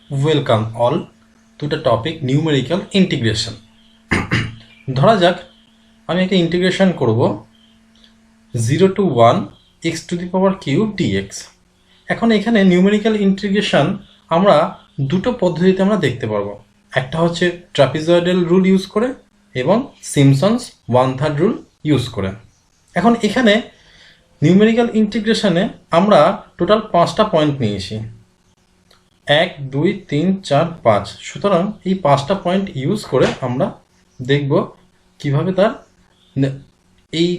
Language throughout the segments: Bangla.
Welcome all to the topic numerical integration. ধরা যাক আমি একটা ইন্টিগ্রেশন করব 0 to 1 x to the power cube dx। এখন এখানে নিউমেরিক্যাল ইন্টিগ্রেশন আমরা দুটো পদ্ধতিতে আমরা দেখতে পারবো, একটা হচ্ছে ট্রাপিজয়েডাল রুল ইউজ করে এবং সিমসন্স 1/3 রুল ইউজ করে। এখন এখানে নিউমেরিক্যাল ইন্টিগ্রেশনে আমরা টোটাল 5টা পয়েন্ট নিয়েছি, 1 2 3 4 5। সুতরাং এই 5টা পয়েন্ট ইউজ করে আমরা দেখব কিভাবে তার এই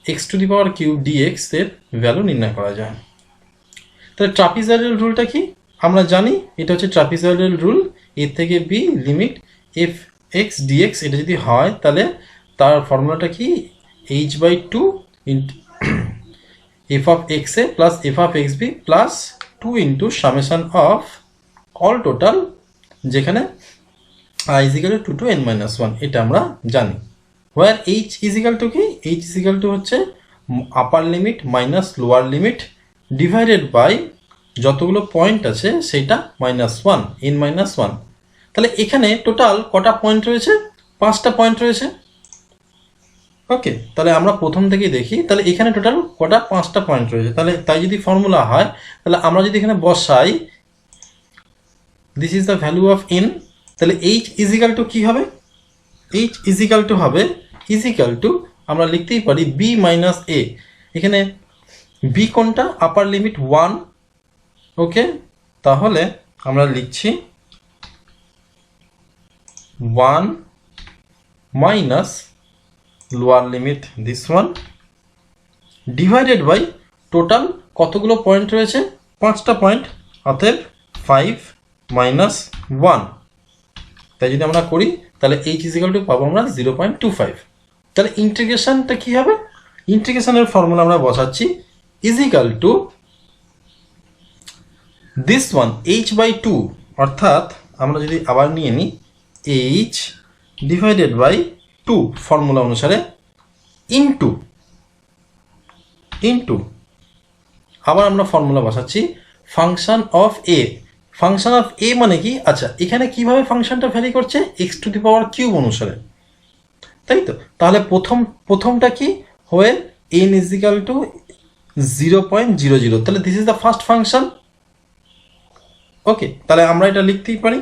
x to the power cube dx এর ভ্যালু নির্ণয় করা যায়। তাহলে ট্রাপিজয়েডাল রুলটা কি আমরা জানি, এটা হচ্ছে ট্রাপিজয়েডাল রুল। a থেকে b limit f x dx এটা যদি হয় তাহলে তার ফর্মুলাটা কি h/2 f of x a plus f of x b plus 2 into summation of all total, যেখানে i is equal to 2 to n minus 1 এটা আমরা জানি। where h is equal to কি, h is equal to হচ্ছে upper limit minus lower limit divided by যতগুলো পয়েন্ট আছে সেটা -1 n minus 1। তাহলে এখানে টোটাল কটা পয়েন্ট রয়েছে, 5টা পয়েন্ট রয়েছে। ওকে, তাহলে আমরা প্রথম থেকে দেখি, তাহলে এখানে টোটাল কটা 5টা পয়েন্ট রয়েছে। তাহলে তাই যদি ফর্মুলা হয় তাহলে আমরা যদি এখানে বসাই this is the value of n, তাহলে h is equal to কি হবে, h is equal to হবে is equal to আমরা লিখতেই পারি b minus a। এখানে b কোনটা, আপার লিমিট 1। ওকে, তাহলে আমরা লিখছি 1 minus lower limit this one divided by total কতগুলো পয়েন্ট রয়েছে, 5টা পয়েন্ট, অতএব 5 minus 1। তাই যদি আমরা করি তাহলে h is equal to পাবো আমরা 0.25। তাহলে ইন্টিগ্রেশনটা কি হবে, ইন্টিগ্রেশনের ফর্মুলা আমরা বসাচ্ছি is equal to this one h/2, অর্থাৎ আমরা যদি আবার নিয়ে নিই h ডিভাইডেড বাই 2 ফর্মুলা অনুসারে ইনটু আবার আমরা ফর্মুলা বসাচ্ছি function of a। Function of a মানে কি, আচ্ছা এখানে কিভাবে ফাংশনটা ভ্যারি করছে x to the power cube অনুসারে, তাই তো। তাহলে প্রথমটা কি হয়ে n ইজ ইকুয়াল টু 0.00, তাহলে this is the first function. Okay, তাহলে আমরা এটা লিখতেই পারি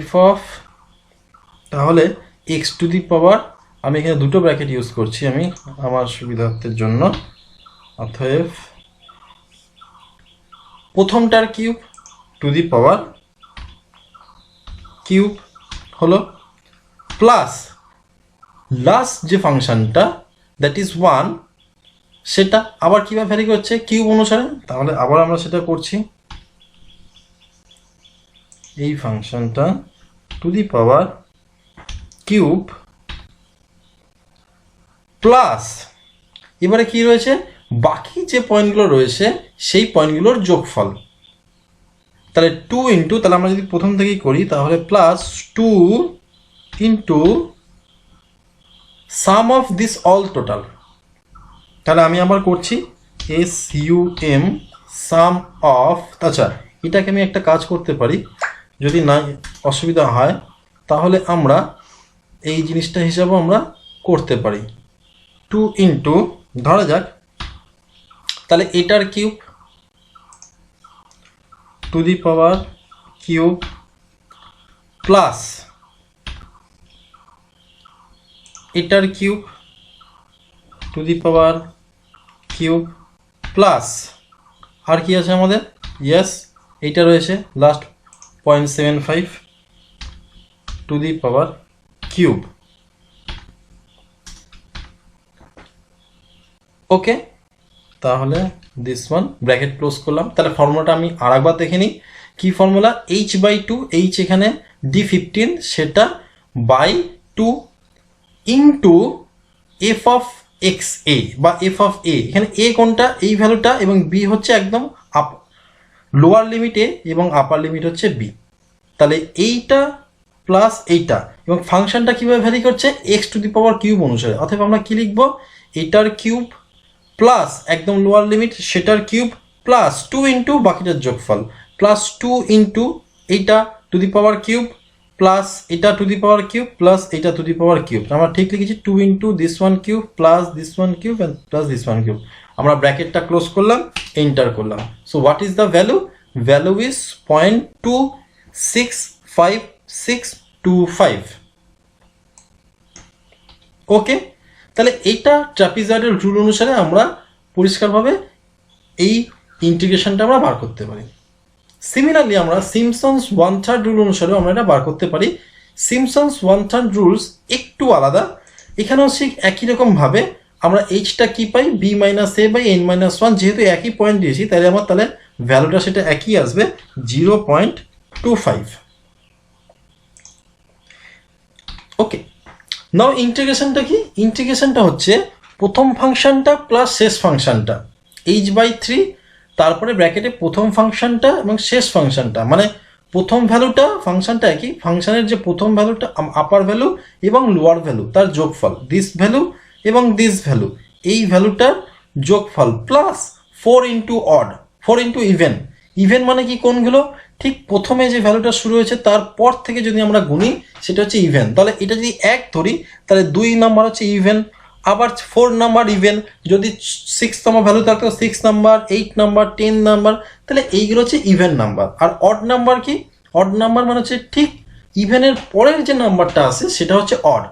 f অফ, তাহলে x টু দি পাওয়ার, আমি এখানে দুটো ব্র্যাকেট ইউজ করছি আমি আমার সুবিধার্থের জন্য, অতএব প্রথমটার cube to the power cube হলো প্লাস লাস্ট যে ফাংশনটা দ্যাট ইজ 1, সেটা আবার কিভাবে ভ্যারি করছে কিউব অনুসারে। তাহলে আবার আমরা সেটা করছি, এই ফাংশনটা two the power cube plus এবারে কি রয়েছে, বাকি যে পয়েন্টগুলো রয়েছে সেই পয়েন্টগুলোর যোগফল। তাহলে 2 ইন্টু, তাহলে আমরা যদি প্রথম থেকেই করি তাহলে plus 2 into some of this all total. তাহলে আমি আবার করছি SUM সাম অফ, আচ্ছা এটাকে আমি একটা কাজ করতে পারি, যদি না অসুবিধা হয় তাহলে আমরা এই জিনিসটা হিসাবে আমরা করতে পারি 2 ইন্টু, ধরা যাক তাহলে এটার cube to the power cube plus এটার cube to the power cube plus আর কি আছে আমাদের, ইয়েস এইটা রয়েছে last 0.75 to the power cube. Okay, তাহলে দিস ওয়ান ব্র্যাকেট ক্লোজ করলাম। তাহলে ফর্মুলাটা আমি আর একবার দেখে নিই, কি ফর্মুলা, h/2, h এখানে d15 সেটা by 2 into f of x a বা f অফ a, এখানে a কোনটা এই ভ্যালুটা এবং b হচ্ছে একদম লোয়ার লিমিট a এবং আপার লিমিট হচ্ছে b। তাহলে এইটা প্লাস এইটা এবং ফাংশনটা কিভাবে ভ্যারি করছে x to the power cube অনুসারে, অথবা আমরা কি লিখবো, এটার কিউব প্লাস একদম লোয়ার লিমিট সেটার কিউব প্লাস 2 ইন্টু বাকিটার যোগফল প্লাস 2 ইন্টু এইটা to the power cube plus এটা to the power cube plus এটা টু দি পাওয়ার কিউব। আমরা ঠিক লিখেছি 2 into this one cube plus this one cube and plus this one cube. আমরা ব্র্যাকেটটা ক্লোজ করলাম, এন্টার করলাম। So what is the value? Value is 0.2652625। ওকে, তাহলে এইটা ট্রাপিজয়েডাল রুল অনুসারে আমরা পরিষ্কারভাবে এই ইন্টিগ্রেশনটা আমরা বার করতে পারি। সিমিলারলি আমরা সিমসন্স 1/3 রুল অনুসারে আমরা এটা বার করতে পারি। সিমসন্স 1/3 রুলস একটু আলাদা, এখানেও ঠিক একই রকম ভাবে আমরা এইচটা কি পাই, B minus A by N minus one. যেহেতু একই পয়েন্ট দিয়েছি তাহলে আমার তাহলে ভ্যালুটা সেটা একই আসবে 0.25। ওকে, নাও ইন্টিগ্রেশনটা কি? ইন্টিগ্রেশনটা হচ্ছে প্রথম ফাংশনটা প্লাস শেষ ফাংশনটা h/3, তারপরে ব্র্যাকেটে প্রথম ফাংশনটা এবং শেষ ফাংশনটা, মানে প্রথম ভ্যালুটা ফাংশনটা একই, ফাংশনের যে প্রথম ভ্যালুটা আপার ভ্যালু এবং লোয়ার ভ্যালু তার যোগফল, দিস ভ্যালু এবং দিস ভ্যালু, এই ভ্যালুটার যোগফল plus 4 into odd, 4 into even. Even মানে কি কোনগুলো? ঠিক প্রথমে যে ভ্যালুটা শুরু হয়েছে তারপর থেকে যদি আমরা গুনি সেটা হচ্ছে ইভেন। তাহলে এটা যদি 1 ধরি তাহলে 2 নাম্বার হচ্ছে ইভেন, আবার 4 নাম্বার ইভেন, যদি 6তম ভ্যালু থাকতো 6 নাম্বার, 8 নাম্বার, 10 নাম্বার, তাহলে এইগুলো হচ্ছে ইভেন নাম্বার। আর অড নাম্বার কি? অড নাম্বার মানে হচ্ছে ঠিক ইভেনের পরের যে নাম্বারটা আছে সেটা হচ্ছে অড।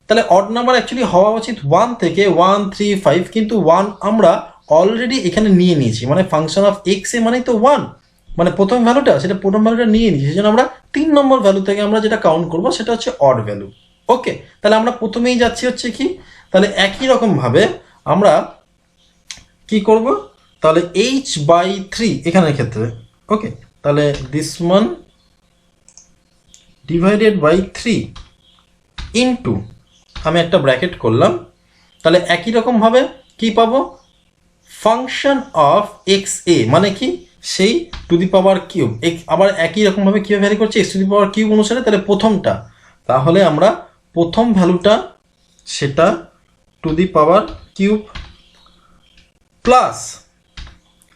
তাহলে অড নাম্বার অ্যাকচুয়ালি হওয়া উচিত 1 থেকে 1, 3, 5, কিন্তু 1 আমরা অলরেডি এখানে নিয়ে নিয়েছি, মানে ফাংশন অফ এক্স এ মানেই তো 1, মানে প্রথম ভ্যালুটা সেটা প্রথম ভ্যালুটা নিয়ে নিয়েছি, সেজন্য আমরা 3 নম্বর ভ্যালু থেকে আমরা যেটা কাউন্ট করবো সেটা হচ্ছে অড ভ্যালু। ওকে, তাহলে আমরা প্রথমেই যাচ্ছি হচ্ছে কি, তাহলে একই রকম ভাবে আমরা কি করব, তাহলে h/3 এখানের ক্ষেত্রে। ওকে, তাহলে this one divided by 3 into, আমি একটা ব্র্যাকেট করলাম, তাহলে একই রকম ভাবে কি পাবো, ফাংশন অফ এক্স এ মানে কি, সেই টু দি পাওয়ার কিউব। আবার একই রকম ভাবে কিভাবে ভ্যারি করছে, x two the power cube অনুসারে, তাহলে প্রথমটা, তাহলে আমরা প্রথম ভ্যালুটা সেটা two the power cube plus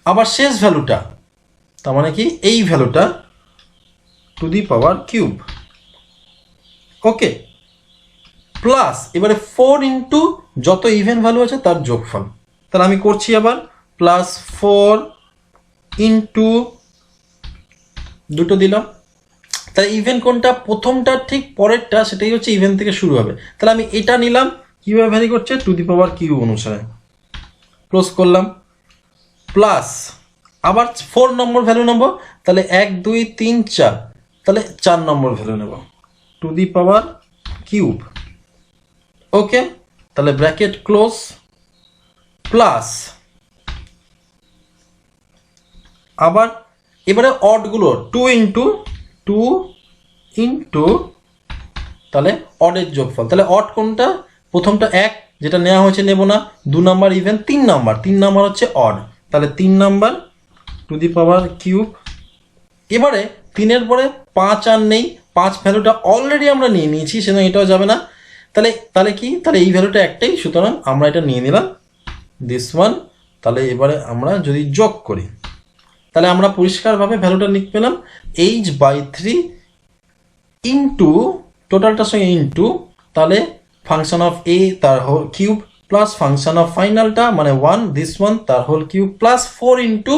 আবার শেষ ভ্যালুটা, তার মানে কি এই ভ্যালুটা two the power cube. Okay, plus এবারে 4 ইন্টু যত ইভেন ভ্যালু আছে তার যোগফল। তাহলে আমি করছি আবার প্লাস 4 ইন্টু দুটো দিলাম, তাহলে ইভেন কোনটা, প্রথমটা ঠিক পরেরটা সেটাই হচ্ছে ইভেন থেকে শুরু হবে। তাহলে আমি এটা নিলাম, কিভাবে ভ্যারি করছে, টু দি পাওয়ার কিউব অনুসারে, ক্লোজ করলাম, প্লাস আবার 4 নম্বর ভ্যালু নেব, তাহলে 1, 2, 3, 4, তাহলে 4 নম্বর ভ্যালু নেব two the power cube. Okay, তাহলে ব্র্যাকেট ক্লোজ, প্লাস আবার এবারে অডগুলো 2 ইন্টু তাহলে অডের যোগফল। তাহলে অড কোনটা, প্রথমটা 1 যেটা নেওয়া হয়েছে নেব না, 2 নাম্বার ইভেন, 3 নাম্বার হচ্ছে অড, তাহলে 3 number two the power cube. এবারে 3-এর পরে 5 আর নেই, 5 ভ্যালুটা অলরেডি আমরা নিয়ে নিয়েছি, সেজন্য এটাও যাবে না। তাহলে কি, তাহলে এই ভ্যালুটা একটাই, সুতরাং আমরা এটা নিয়ে নিলাম দিস ওয়ান। তাহলে এবারে আমরা যদি যোগ করি তাহলে আমরা পরিষ্কারভাবে ভ্যালুটা লিখে পেলাম h/3 ইন্টু টোটালটার সঙ্গে ইন্টু, তাহলে ফাংশন অফ এ তার whole cube plus function of ফাইনালটা মানে 1, দিস ওয়ান তার হোল কিউব প্লাস 4 ইন্টু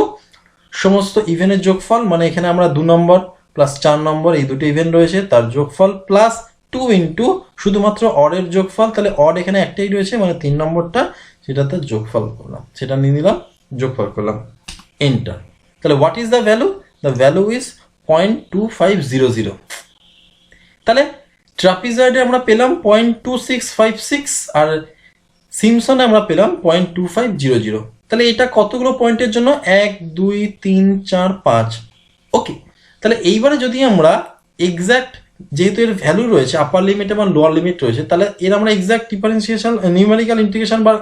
সমস্ত ইভেনের যোগফল, মানে এখানে আমরা 2 নম্বর প্লাস 4 নম্বর এই দুটো ইভেন রয়েছে তার যোগফল, প্লাস 2 ইন্টু শুধুমাত্র অডের যোগফল, তাহলে অড এখানে একটাই রয়েছে মানে 3 নম্বরটা, সেটাতে যোগফল করলাম, সেটা নিয়ে নিলাম, যোগফল করলাম, এন্টার। তাহলে what is the value? The value is 0.2500। তাহলে ট্রাপিজয়েডে আমরা পেলাম 0.2656 আর সিমসনে আমরা পেলাম 0.2500। তাহলে এটা কতগুলো পয়েন্টের জন্য, 1, 2, 3, 4, 5। ওকে, তাহলে এইবারে যদি আমরা এক্স্যাক্ট, যেহেতু এর ভ্যালু রয়েছে আপার লিমিট এবং লোয়ার লিমিট রয়েছে, তাহলে এর আমরা এক্স্যাক্ট ডিফারেন্সিয়েশন নিউমেরিক্যাল ইন্টিগ্রেশন বা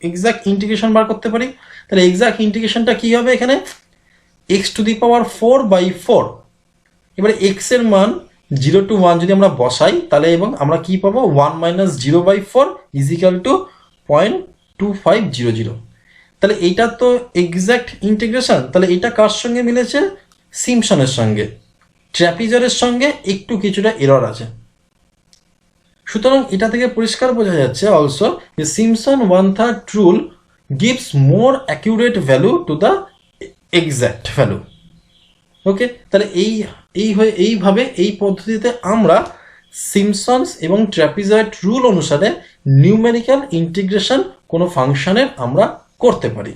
এক্স্যাক্ট ইন্টিগ্রেশন বার করতে পারি। তাহলে এক্স্যাক্ট ইন্টিগ্রেশনটা কি হবে, এখানে x টু দি পাওয়ার 4/4। এবারে x এর মান 0 to 1 যদি আমরা বসাই তাহলে এবং আমরা কি পাবো, 1 - 0/4 ইজ ইকুয়াল টু 0.2500। তাহলে এইটা তো এক্সাক্ট ইন্টিগ্রেশন, তাহলে এটা কার সঙ্গে মিলেছে? সিম্পসনের সঙ্গে। ট্র্যাপিজয়েডের সঙ্গে একটু কিছুটা এরর আছে। সুতরাং এটা থেকে পরিষ্কার বোঝা যাচ্ছে অলসো যে Simpson 1/3 rule gives more accurate value to the exact value. Okay, তাহলে এইভাবে এই পদ্ধতিতে আমরা সিম্পসনস এবং ট্র্যাপিজয়েড রুল অনুসারে নিউমেরিক্যাল ইন্টিগ্রেশন কোনো ফাংশনের আমরা করতে পারি।